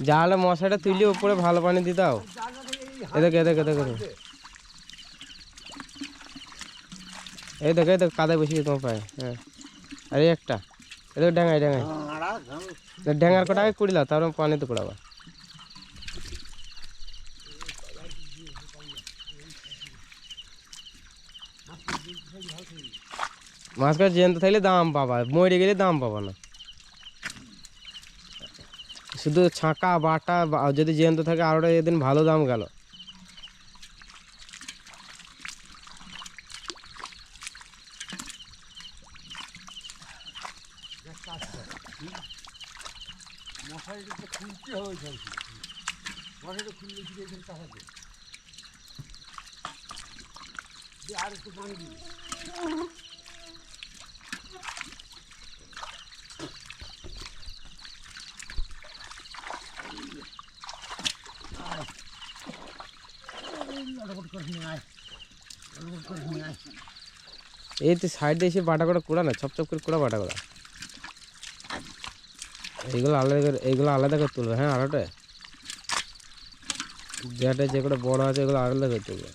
জালে মশাটা তুলে উপরে ভালো পানি দিয়ে দাও। এদেখ এদেখ এদেখ এই দেখ কাদায় বসিয়ে তোমার পায়ে। হ্যাঁ আরে একটা এদের ড্যাঙায় ড্যাঙায় ড্যাঙার কটা আগে কুড়িলাম, তারপর পানিতে কুড়াবা। মাছ কাছ জ্যান্ত থাকলে দাম পাবা, মরে গেলে দাম পাবা না। শুধু ছাঁকা বাটা যদি জ্যান্ত থাকে আরোটা এদিন ভালো দাম গেল। মশারিটা খুলতে হয়েছে, মশারিটা খুললে কি এখানে চাষাতে আর একটু পানি দিবি। এই তো সাইডে এসে বাটা করে কুড়া না, ছপ ছপ করে কুড়া বাটা করা। এইগুলো আলাদা করে তুলবে। হ্যাঁ আরোটা যেটা যেগুলো বড় আছে এগুলো আলাদা করে তুলবে।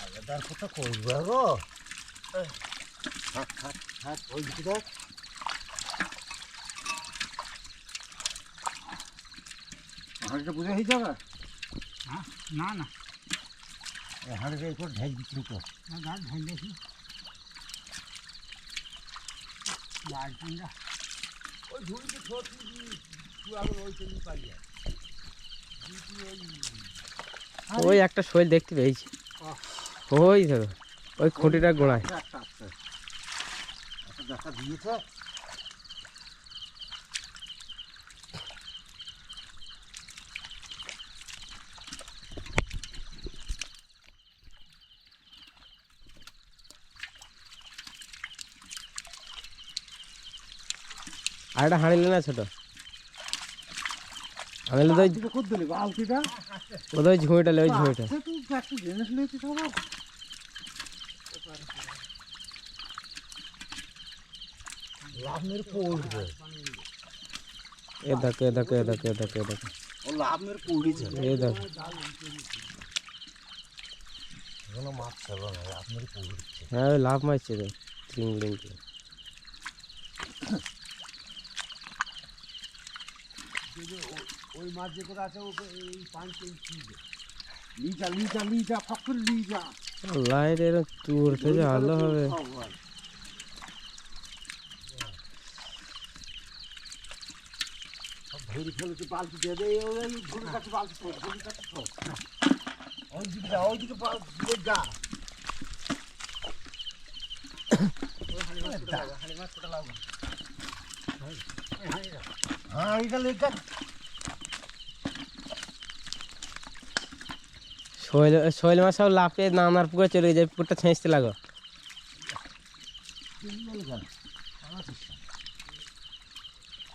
আলাদার কথা করবে গো, ওই দিকে দেখ। হাঁড়িটা বুঝে হয়ে যাবে? হ্যাঁ না না, হাঁড়িটা একটু ঢেল বিক্রি কর। ঢেল দেখি ওই ঝুড়িতে ছোটি ওই চলি পালিয়ে ওই একটা শৈল দেখতে পেয়েছি, ওই ধরো ওই খুঁটিটা গোড়ায়। দেখা দিয়েছে। আর একটা হাঁড়িলে না ছোট আনলে তো ওই ঝুঁইটা ওই ঝুঁইটা লাভের পড়বে। এ দেখো এ দেখো এ দেখো এ দেখো এ দেখো ও লাভের পড়েছে। এ দেখো কোনো মাছ ছিল না, লাভের পড়েছে। হ্যাঁ ওই লাভ মারছে রে চিংড়ি। ওই মাছ যে করে আছে ওকে এই পানি লিজা লিজা লিজা ফকর লিজা লাইট এরকম দূর থেকে আলো হবে। ধরে ফেলেছে বালতি দিয়ে দে, ওই ধরে কাছে বালতি ছোট ধরে কাছে ছোট ওই দিকে বালতি গা হ্যাঁ এটা লেখা শৈল মাছ সব লাফিয়ে নামার পুকুরে চলে যায়, পুকুরটা ছেঁচতে লাগো।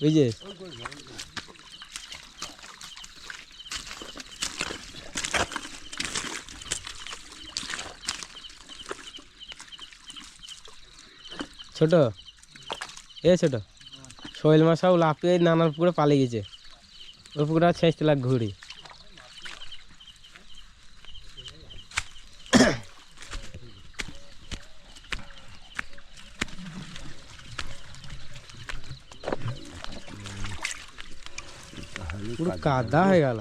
বুঝছিস ছোট এ ছোট শৈল মাছ সব লাফিয়ে নানার পুকুরে পালিয়ে গেছে, ওই পুকুরটা ছেঁচতে লাগ ঘুরি। পুরো কাদা হয়ে গেল।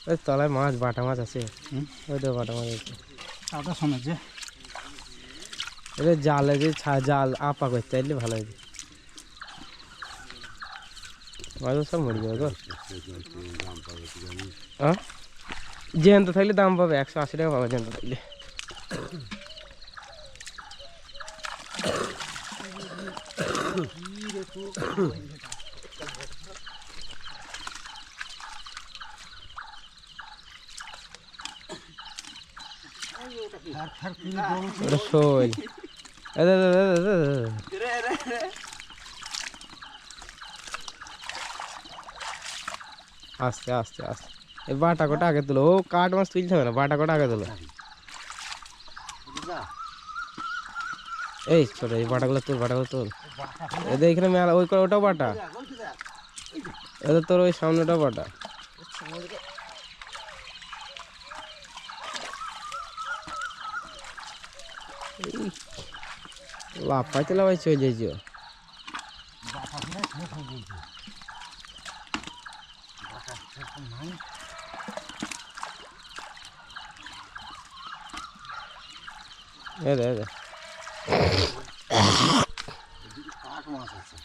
ওই তলায় মাছ বাটা মাছ আছে, ওই তো বাটা মাছ আছে কাদা সমেছে। এটা জালে যে জাল আপা করতে চাইলে ভালো হবে, মাছ সব মরে যাবে গো। হ্যাঁ জ্যান্ত থাকলে দাম পাবে, 180 টাকা পাবে জ্যান্ত থাকলে। শৈল আস্তে আস্তে আস্তে এই বাটা কোটা আগে তুলো, ও কাঠ মাছ তুলতে হবে না, বাটা কোটা আগে তুলো। এই ছোট এই বাটাগুলো তোল, বাটাগুলো তোল। এদের এখানে মেলা ওই করে ওটাও বাটা, এদের তোর ওই সামনেটাও বাটা। লাফাইতে লাফাই চলে যাইছ। এ দে কাঠ মাছ আছে।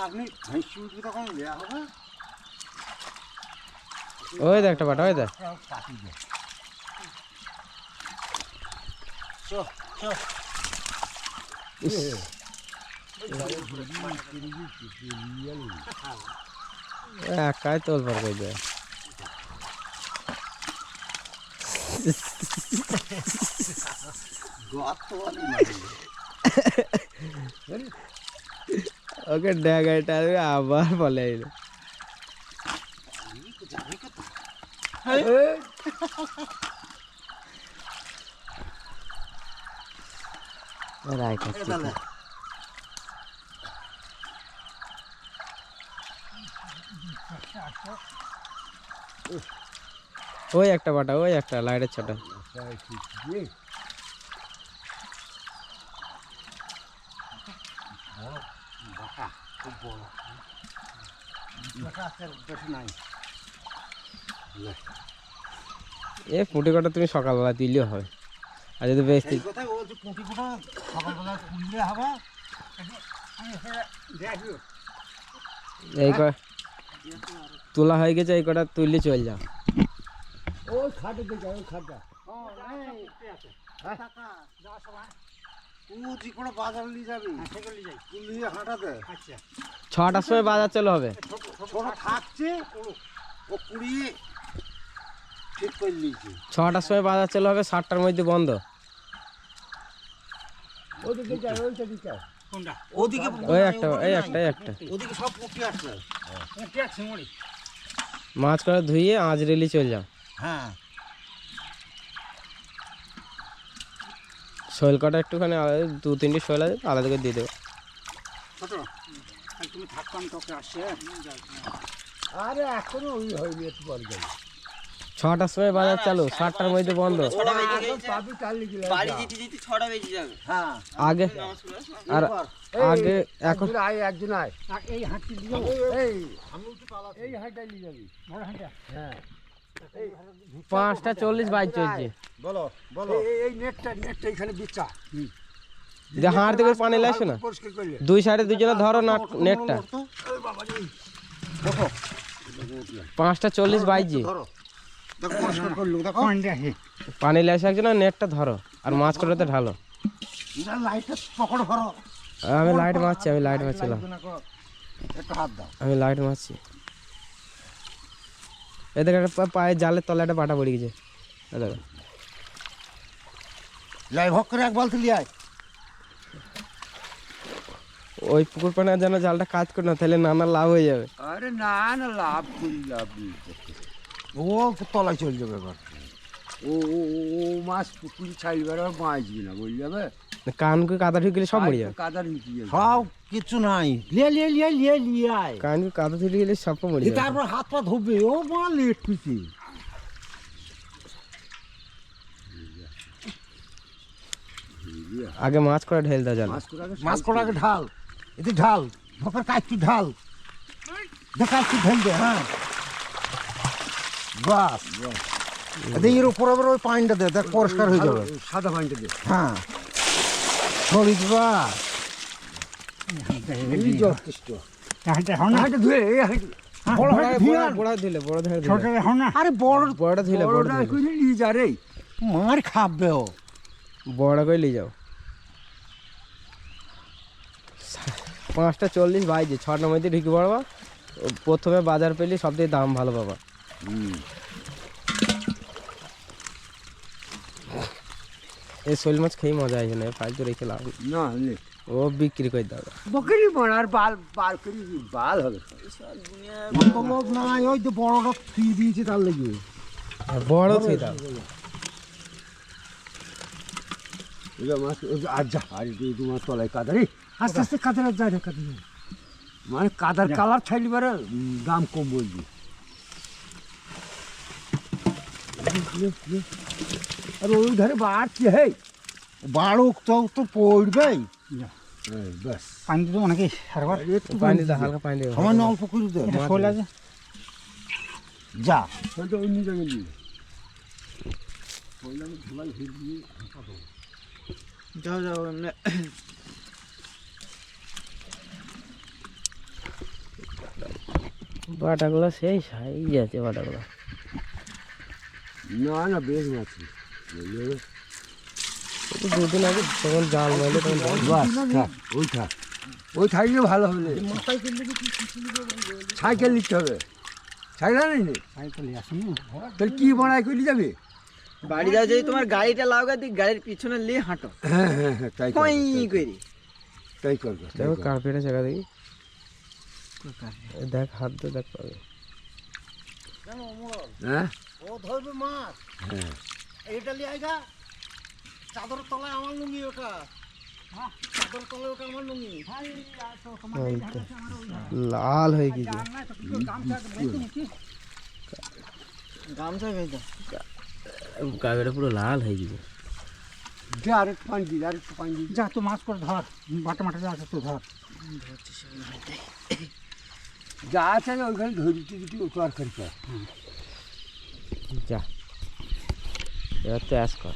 আপনি ভেসি উঠবে তখন দেওয়া হবে। ওই দেখ একটা বাটা, ওই দেখ। একাই তোল পার করে দেয়। ওকে ড্যাগাইটা আবার বলে এলো। রাই খাচ্ছি। ওই একটা বাটা, ওই একটা লাইটের ছোটা। এ পুঁটি কটা তুমি সকালবেলা দিলেও হয়, আর যদি বেশ এই তোলা হয়ে গেছে, এই কটা তুললে চল যাও। ওই খাটে দেখে ওই খাটটা বাজার নিয়ে যাবি, নিয়ে হাঁটাতে 6টার সময় বাজার চলে হবে। ছোট থাকছে ও কুড়িয়ে ঠিক করে নিয়েছি। 6টার সময় বাজার চলে হবে, 7টার মধ্যে বন্ধ। ওদিকে যাই, ওইটা দিকে কোনটা? ওদিকে ওই একটা, এই একটা, এই একটা ওদিকে সব পুঁটি আসছে, পুঁটি আছে মরি। মাছ করে ধুইয়ে আজ রেলি চলে যাও। হ্যাঁ শৈল কটা একটুখানি 2-3টি শৈল আছে, আলাদা করে দিয়ে দেবো। ছোট তুমি থাকতাম তোকে আসছে। আরে এখনো ওই হয়নি, একটু পরে যাবি। 6টার সময় বাজার চালু, 7টার মধ্যে বন্ধ। হ্যাঁ আগে আর আগে এখন একজন আয় এই হাঁটটি নিয়ে এই আমি একটু পালাচ্ছি, এই হাঁটটাই নিয়ে যাবি, বড় হাঁটটা। হ্যাঁ 5:40 বাইজ চলছে। বলো বলো এই নেটটা এখানে বিচ্ছা যে হাঁড় থেকে পানি লাগছে না, পরিষ্কার করলে দুই সাইডে দুজনে ধরো না নেটটা। এই বাবা রে দেখো 5:40 বাইজে ধরো, দেখো পরিষ্কার করলু, দেখো পানি লাগছে একজন, নেটটা ধরো আর মাছ কটাতে ঢালো। না লাইটটা পকড় ধরো। আমি লাইট মারছি, আমি লাইট মারছিলাম, একটু হাত দাও। আমি লাইট মারছি। এদের পায়ে জালের তলায় একটা বাটা পড়ে গেছে। লাই ভক করে এক বালতি লিয়ে আয়। ওই পুকুর পানে যেন জালটা কাজ করে না, তাহলে নানা লাভ হয়ে যাবে। আরে না না, লাভ করি, লাভ নেই। ও তলায় চলে যাবে এবার। ও ও ও মাছ পুকুরি ছাড়িবার আর বাঁচবি না, বলে যাবে। কানকে কাদা ঢুকলে সব মরে যাবে। কাদা ঢুকি যাবে, সব কিছু নাই। লিয়ে লিয়ে লিয়ে লিয়ে লিয়ে আয়। কানকে কাদা ঢুকে গেলে সব মরে যাবে। তারপর হাত পা ধোবে, ও মা লেট পিছি। আগে মাছ করে ঢেল দাও জাল। মাছ করার আগে ঢাল, এতে ঢাল ভোকার কাজটি ঢাল, দেখা একটু ঢেল দে। হ্যাঁ বাস, এর উপর আবার ওই পানিটা দে, দেখ পরিষ্কার হয়ে যাবে। সাদা পানিটা দে, হ্যাঁ সলিড বাস যথেষ্ট। আরে বড়টা ধুলে নিয়ে যা রে, মার খাবে ও। বড় করে নিয়ে যাও। 5:40 বাইজে, 6টার মধ্যে ঢুকে পড়বা। প্রথমে বাজার পেলে সব থেকে দাম ভালো পাবা। এই শৈল মাছ খেয়ে মজা হয়েছে না, পাইতে রেখে লাভ না। ও বিক্রি করে দাও। বকরি মারার বাল বাল করি বাল হবে কত লোক নাই ওই যে বড়টা থুই দিয়েছে তার লেগে বড় থুই দাও। মাছ আর যা আর তোমার তলায় কাদারে আস্তে আস্তে কাদের যায় না কাদের মানে কাদার কালার ছাইলি পারে দাম কম বলবি আর ওই ধারে বাড়ছি হে বাড়ুক তো তো পড়বেই ব্যাস পানি দিতে অনেকে একবার পানি দাও, হালকা পানি দাও। সামান্য অল্প করে দে খোল আছে যা হয়তো অন্য জায়গায় নিয়ে যাও যাও এমনি বাটাগুলো সেই সাইজ আছে বাটাগুলো। না না বেশ মাছ দুদিন আগে তখন জাল মারলে তখন বাস থাক ওই থাক ওই থাকলে ভালো হবে সাইকেল নিতে হবে সাইকেল নেই সাইকেলে আসুন তাহলে কি বানায় করে যাবে বাড়ি যাও যদি তোমার গাড়িটা লাগাও দিক গাড়ির পিছনে নিয়ে হাঁটো হ্যাঁ হ্যাঁ হ্যাঁ তাই করবে, কই তাই করে করবে, তাই করবে তাই দেখো করবে। কার্পেটে জায়গা দেখি। এই দেখ হাত দিয়ে দেখ পাবে। হ্যাঁ ও ধরবে মাছ হ্যাঁ এটা লিয়ে আইগা চাদরের তলায় আমার লুঙ্গি ওটা হ্যাঁ চাদরের তলায় ওটা আমার লুঙ্গি ওই তো, লাল হয়ে গেছে। গামছা ভেজা কার্পেটে পুরো লাল হয়ে গেছে। যা আরেকটু পানি দিই আরেকটু পানি দিই যা তো মাছ করে ধর বাটা মাটা যা আছে তো ধর যা আছে না ওইখানে ধরিতে দিতে ও তো আর খারি যা এবার তো অ্যাশ কর।